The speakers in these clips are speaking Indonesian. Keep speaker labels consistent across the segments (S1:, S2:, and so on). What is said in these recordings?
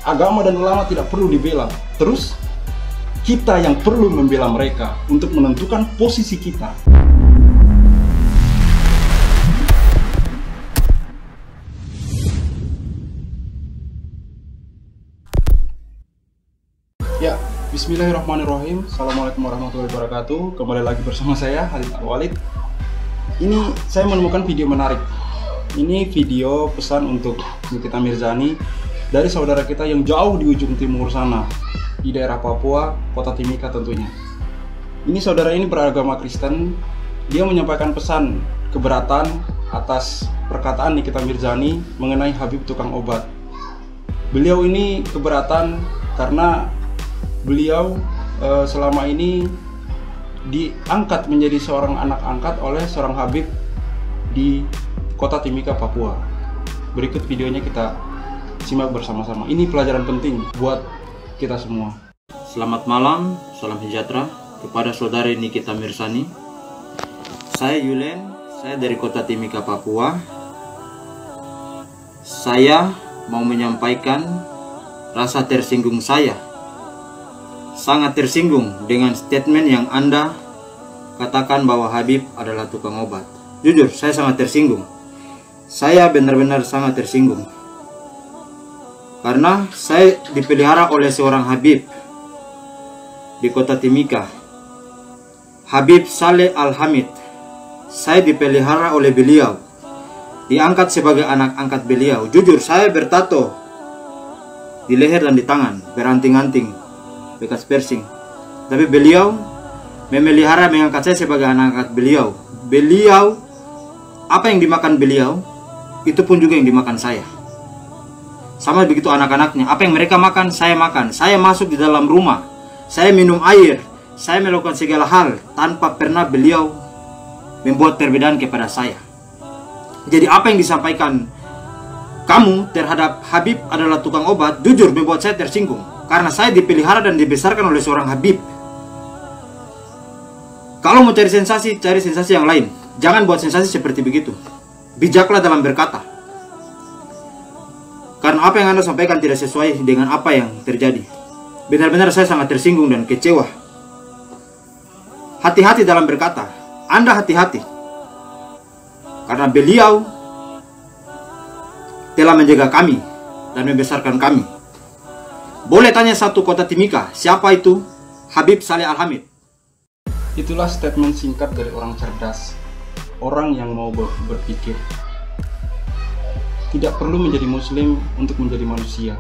S1: agama dan ulama tidak perlu dibela. Terus kita yang perlu membela mereka untuk menentukan posisi kita. Ya, bismillahirrahmanirrahim. Assalamualaikum warahmatullahi wabarakatuh. Kembali lagi bersama saya, Khalid Al-Walid. Ini saya menemukan video menarik. Ini video pesan untuk Nikita Mirzani dari saudara kita yang jauh di ujung timur sana, di daerah Papua, kota Timika tentunya. Ini saudara ini beragama Kristen. Dia menyampaikan pesan keberatan atas perkataan Nikita Mirzani mengenai Habib tukang obat. Beliau ini keberatan karena beliau selama ini diangkat menjadi seorang anak angkat oleh seorang Habib di kota Timika, Papua. Berikut videonya kita simak bersama-sama. Ini pelajaran penting buat kita semua.
S2: Selamat malam, salam sejahtera kepada saudari Nikita Mirzani. Saya Yulen, saya dari kota Timika, Papua. Saya mau menyampaikan rasa tersinggung saya. Sangat tersinggung dengan statement yang Anda katakan bahwa Habib adalah tukang obat. Jujur, saya sangat tersinggung. Saya benar-benar sangat tersinggung. Karena saya dipelihara oleh seorang Habib di kota Timika, Habib Saleh Al-Hamid. Saya dipelihara oleh beliau, diangkat sebagai anak angkat beliau. Jujur, saya bertato di leher dan di tangan, beranting-anting, bekas piercing. Tapi beliau memelihara, mengangkat saya sebagai anak angkat beliau. Beliau, apa yang dimakan beliau, itu pun juga yang dimakan saya. Sama begitu anak-anaknya, apa yang mereka makan, saya makan. Saya masuk di dalam rumah, saya minum air, saya melakukan segala hal tanpa pernah beliau membuat perbedaan kepada saya. Jadi apa yang disampaikan kamu terhadap Habib adalah tukang obat, jujur membuat saya tersinggung. Karena saya dipelihara dan dibesarkan oleh seorang Habib. Kalau mau cari sensasi yang lain. Jangan buat sensasi seperti begitu. Bijaklah dalam berkata. Karena apa yang Anda sampaikan tidak sesuai dengan apa yang terjadi. Benar-benar saya sangat tersinggung dan kecewa. Hati-hati dalam berkata. Anda hati-hati. Karena beliau telah menjaga kami dan membesarkan kami. Boleh tanya satu kota Timika, siapa itu Habib Saleh Al-Hamid?
S1: Itulah statement singkat dari orang cerdas, orang yang mau berpikir. Tidak perlu menjadi muslim untuk menjadi manusia.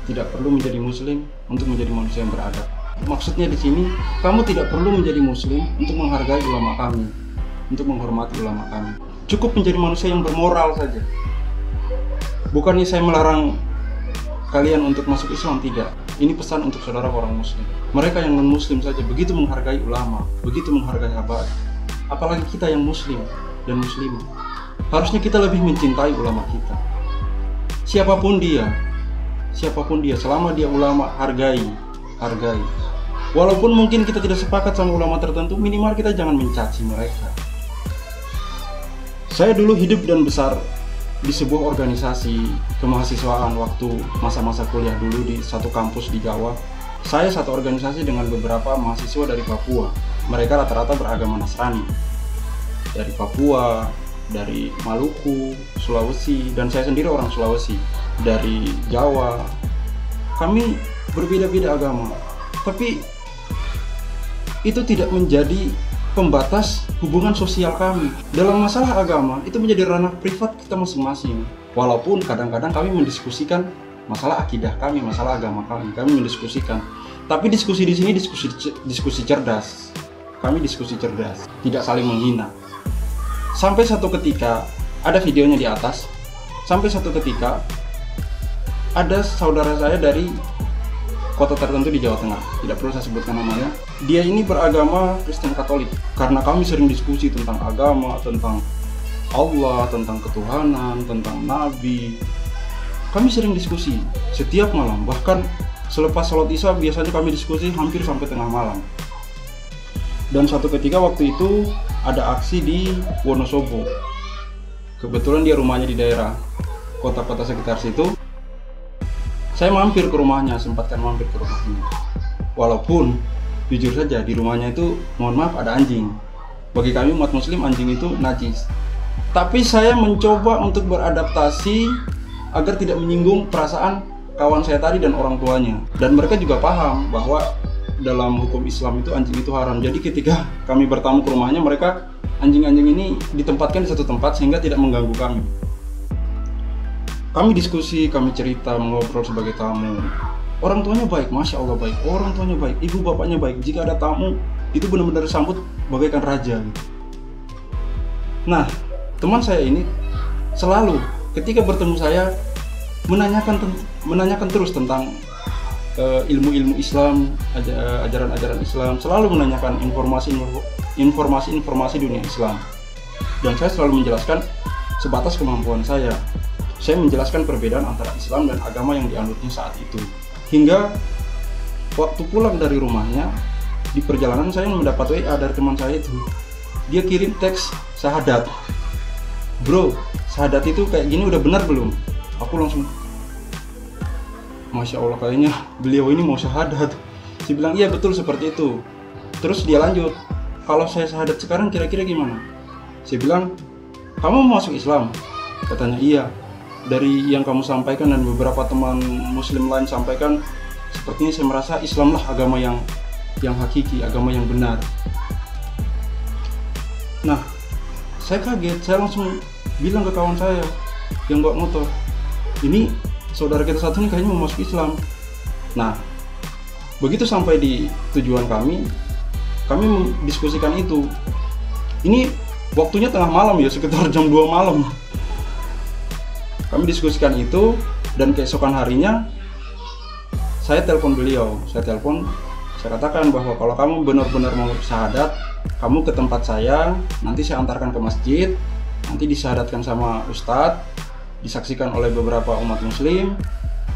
S1: Tidak perlu menjadi muslim untuk menjadi manusia yang beradab. Maksudnya di sini, kamu tidak perlu menjadi muslim untuk menghargai ulama kami, untuk menghormati ulama kami. Cukup menjadi manusia yang bermoral saja. Bukannya saya melarang kalian untuk masuk Islam, tidak. Ini pesan untuk saudara orang muslim. Mereka yang non-muslim saja begitu menghargai ulama, begitu menghargai habaib. Apalagi kita yang muslim dan muslimah. Harusnya kita lebih mencintai ulama kita. Siapapun dia, selama dia ulama, hargai. Walaupun mungkin kita tidak sepakat sama ulama tertentu, minimal kita jangan mencaci mereka. Saya dulu hidup dan besar di sebuah organisasi kemahasiswaan waktu masa-masa kuliah dulu di satu kampus di Jawa. Saya satu organisasi dengan beberapa mahasiswa dari Papua. Mereka rata-rata beragama Nasrani. Dari Papua, dari Maluku, Sulawesi, dan saya sendiri orang Sulawesi. Dari Jawa. Kami berbeda-beda agama. Tapi itu tidak menjadi pembatas hubungan sosial kami. Dalam masalah agama, itu menjadi ranah privat kita masing-masing. Walaupun kadang-kadang kami mendiskusikan masalah akidah kami, masalah agama kami mendiskusikan. Tapi diskusi di sini diskusi cerdas. Kami diskusi cerdas, tidak saling menghina. Sampai satu ketika, ada videonya di atas. Sampai satu ketika, ada saudara saya dari kota tertentu di Jawa Tengah, tidak perlu saya sebutkan namanya. Dia ini beragama Kristen Katolik. Karena kami sering diskusi tentang agama, tentang Allah, tentang ketuhanan, tentang Nabi. Kami sering diskusi setiap malam, bahkan selepas sholat Isya biasanya kami diskusi hampir sampai tengah malam. Dan suatu ketika waktu itu ada aksi di Wonosobo. Kebetulan dia rumahnya di daerah kota-kota sekitar situ. Saya mampir ke rumahnya, sempatkan mampir ke rumahnya. Walaupun jujur saja di rumahnya itu, mohon maaf, ada anjing. Bagi kami umat muslim, anjing itu najis. Tapi saya mencoba untuk beradaptasi agar tidak menyinggung perasaan kawan saya tadi dan orang tuanya. Dan mereka juga paham bahwa dalam hukum Islam itu anjing itu haram. Jadi ketika kami bertamu ke rumahnya, mereka anjing-anjing ini ditempatkan di satu tempat sehingga tidak mengganggu kami. Kami diskusi, kami cerita, mengobrol sebagai tamu. Orang tuanya baik, Masya Allah baik. Orang tuanya baik, ibu bapaknya baik. Jika ada tamu, itu benar-benar disambut bagaikan raja. Nah, teman saya ini selalu ketika bertemu saya menanyakan terus tentang ilmu-ilmu Islam, ajaran-ajaran Islam, selalu menanyakan informasi dunia Islam. Dan saya selalu menjelaskan sebatas kemampuan saya. Saya menjelaskan perbedaan antara Islam dan agama yang dianutnya saat itu. Hingga waktu pulang dari rumahnya, di perjalanan saya mendapat WA dari teman saya itu. Dia kirim teks syahadat. Bro, syahadat itu kayak gini udah benar belum? Aku langsung, Masya Allah, kayaknya beliau ini mau syahadat. Saya bilang, iya betul seperti itu. Terus dia lanjut, kalau saya syahadat sekarang kira-kira gimana? Saya bilang, kamu mau masuk Islam? Katanya, iya. Dari yang kamu sampaikan dan beberapa teman muslim lain sampaikan, sepertinya saya merasa Islamlah agama yang hakiki, agama yang benar. Nah, saya kaget, saya langsung bilang ke kawan saya yang bawa motor, ini saudara kita satu ini kayaknya mau masuk Islam. Nah, begitu sampai di tujuan kami mendiskusikan itu. Ini waktunya tengah malam ya, sekitar jam 2 malam. Kami diskusikan itu, dan keesokan harinya saya telepon beliau. Saya katakan bahwa kalau kamu benar-benar mau syahadat, kamu ke tempat saya, nanti saya antarkan ke masjid, nanti disyahadatkan sama ustadz, disaksikan oleh beberapa umat muslim,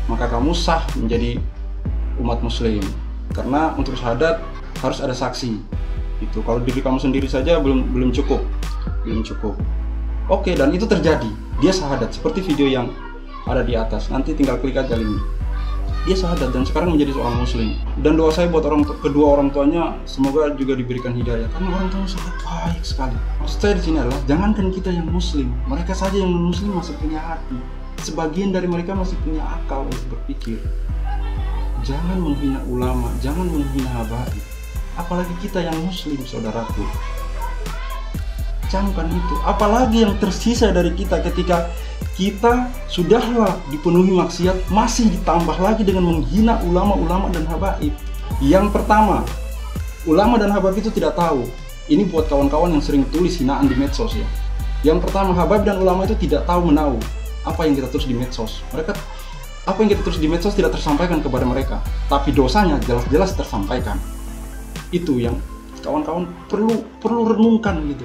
S1: maka kamu sah menjadi umat muslim. Karena untuk syahadat harus ada saksi. Itu kalau diri kamu sendiri saja belum cukup. Oke, dan itu terjadi. Dia syahadat seperti video yang ada di atas. Nanti tinggal klik aja linknya. Dia syahadat dan sekarang menjadi seorang muslim. Dan doa saya buat kedua orang tuanya, semoga juga diberikan hidayah. Karena orang tuanya sangat baik sekali. Maksud saya di sini adalah, jangankan kita yang muslim, mereka saja yang non-muslim masih punya hati. Sebagian dari mereka masih punya akal untuk berpikir. Jangan menghina ulama, jangan menghina habaib. Apalagi kita yang muslim, saudaraku. Camkan itu. Apalagi yang tersisa dari kita ketika kita sudahlah dipenuhi maksiat, masih ditambah lagi dengan menghina ulama-ulama dan habaib. Yang pertama, ulama dan habaib itu tidak tahu. Ini buat kawan-kawan yang sering tulis hinaan di medsos ya. Yang pertama, habaib dan ulama itu tidak tahu menahu apa yang kita tulis di medsos. Apa yang kita tulis di medsos tidak tersampaikan kepada mereka, tapi dosanya jelas-jelas tersampaikan. Itu yang kawan-kawan perlu renungkan gitu.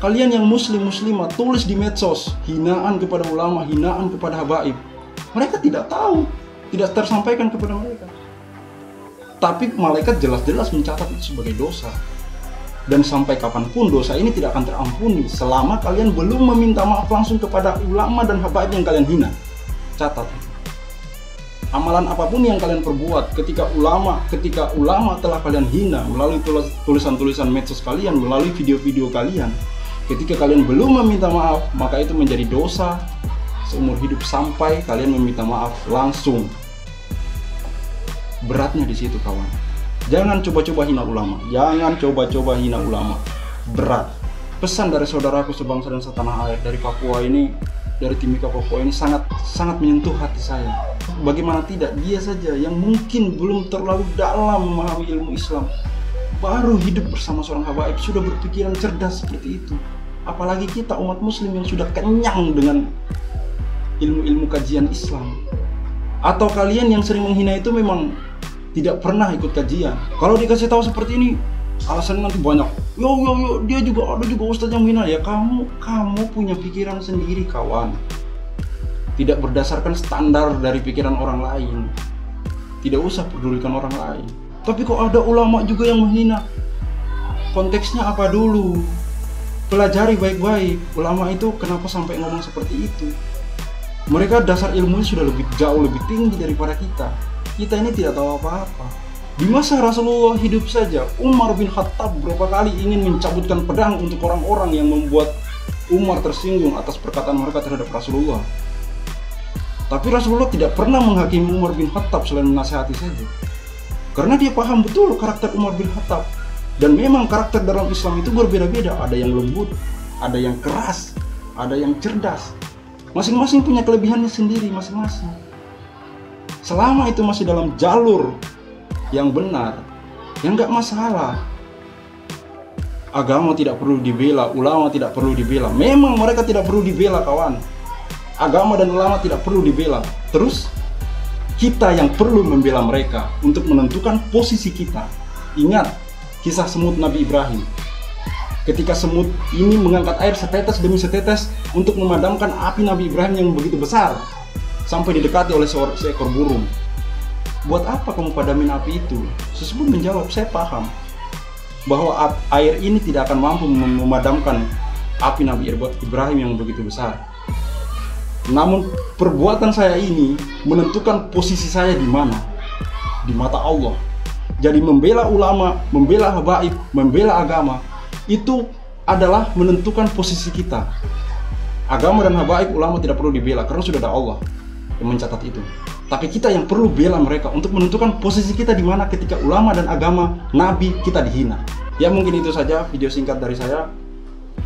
S1: Kalian yang muslimah tulis di medsos hinaan kepada ulama, hinaan kepada habaib. Mereka tidak tahu, tidak tersampaikan kepada mereka. Tapi malaikat jelas-jelas mencatat itu sebagai dosa. Dan sampai kapanpun dosa ini tidak akan terampuni selama kalian belum meminta maaf langsung kepada ulama dan habaib yang kalian hina. Catat. Amalan apapun yang kalian perbuat ketika ulama telah kalian hina melalui tulisan-tulisan medsos kalian, melalui video-video kalian, ketika kalian belum meminta maaf, maka itu menjadi dosa seumur hidup sampai kalian meminta maaf langsung. Beratnya di situ, kawan. Jangan coba-coba hina ulama. Berat. Pesan dari saudaraku sebangsa dan setanah air dari Papua ini, dari Timika Papua ini sangat menyentuh hati saya. Bagaimana tidak, dia saja yang mungkin belum terlalu dalam memahami ilmu Islam, baru hidup bersama seorang habaib sudah berpikiran cerdas seperti itu. Apalagi kita umat muslim yang sudah kenyang dengan ilmu-ilmu kajian Islam. Atau kalian yang sering menghina itu memang tidak pernah ikut kajian. Kalau dikasih tahu seperti ini, alasannya nanti banyak. Yo, dia juga ada ustadz yang menghina. Ya kamu punya pikiran sendiri, kawan. Tidak berdasarkan standar dari pikiran orang lain. Tidak usah pedulikan orang lain. Tapi kok ada ulama juga yang menghina? Konteksnya apa dulu? Pelajari baik-baik. Ulama itu kenapa sampai ngomong seperti itu? Mereka dasar ilmunya sudah jauh lebih tinggi daripada kita. Kita ini tidak tahu apa-apa. Di masa Rasulullah hidup saja, Umar bin Khattab berapa kali ingin mencabutkan pedang untuk orang-orang yang membuat Umar tersinggung atas perkataan mereka terhadap Rasulullah. Tapi Rasulullah tidak pernah menghakimi Umar bin Khattab selain menasihati saja. Karena dia paham betul karakter Umar bin Khattab. Dan memang karakter dalam Islam itu berbeda-beda. Ada yang lembut, ada yang keras, ada yang cerdas. Masing-masing punya kelebihannya sendiri masing-masing. Selama itu masih dalam jalur yang benar, yang nggak masalah. Agama tidak perlu dibela, ulama tidak perlu dibela. Memang mereka tidak perlu dibela, kawan. Agama dan ulama tidak perlu dibela. Terus kita yang perlu membela mereka untuk menentukan posisi kita. Ingat kisah semut Nabi Ibrahim. Ketika semut ini mengangkat air setetes demi setetes untuk memadamkan api Nabi Ibrahim yang begitu besar, sampai didekati oleh seekor burung. Buat apa kamu padamin api itu? Sesebut menjawab, saya paham bahwa air ini tidak akan mampu memadamkan api Nabi Ibrahim yang begitu besar. Namun perbuatan saya ini menentukan posisi saya di mana, di mata Allah. Jadi membela ulama, membela habaib, membela agama, itu adalah menentukan posisi kita. Agama dan habaib, ulama tidak perlu dibela karena sudah ada Allah yang mencatat itu. Tapi kita yang perlu bela mereka untuk menentukan posisi kita di mana ketika ulama dan agama, nabi kita dihina. Ya mungkin itu saja video singkat dari saya.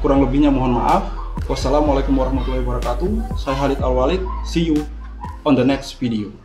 S1: Kurang lebihnya mohon maaf. Wassalamualaikum warahmatullahi wabarakatuh. Saya Khalid Al-Walid. See you on the next video.